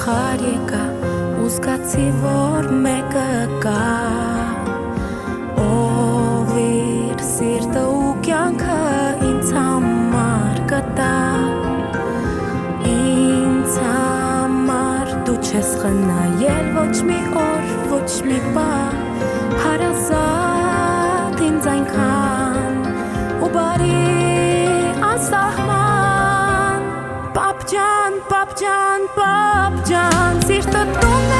ախար եկա ու զգացի, որ մեկը կա, ով իր սիրտը ու կյանքը ինձ համար կտա, ինձ համար դու չես խնայել ոչ մի օր, ոչ մի պահ, հարազատ ինձ այնքան ու բարի անսահման, պապ ջան, պապ ջան, պապ ջան, սիրտը տուն է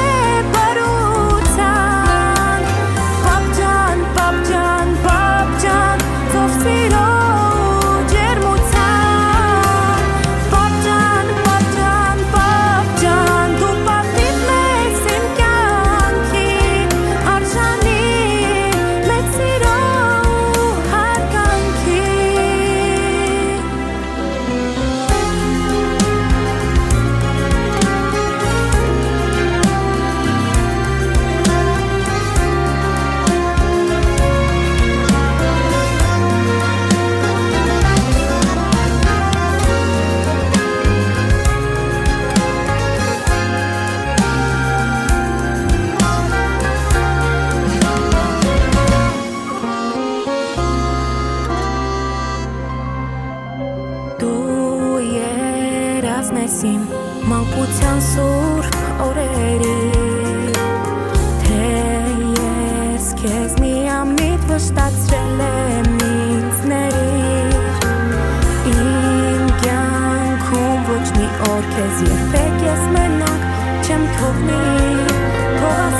բարության, պապ ջան, պապ ջան, պապ ջան, ծով սիրո ու ջերմության, պապ ջան, պապ ջան, պապ ջան, դու պատիվն ես իմ կյանքի, արժանի մեծ սիրո ու հարգանքի։ Դու երազն ես իմ մանկության սուրբ օրերի, թե ես քեզ միամիտ վշտացրել եմ ինձ ների, իմ կյանքում ոչ մի օր քեզ երբեք ես մենակ չեմ թողնի, թող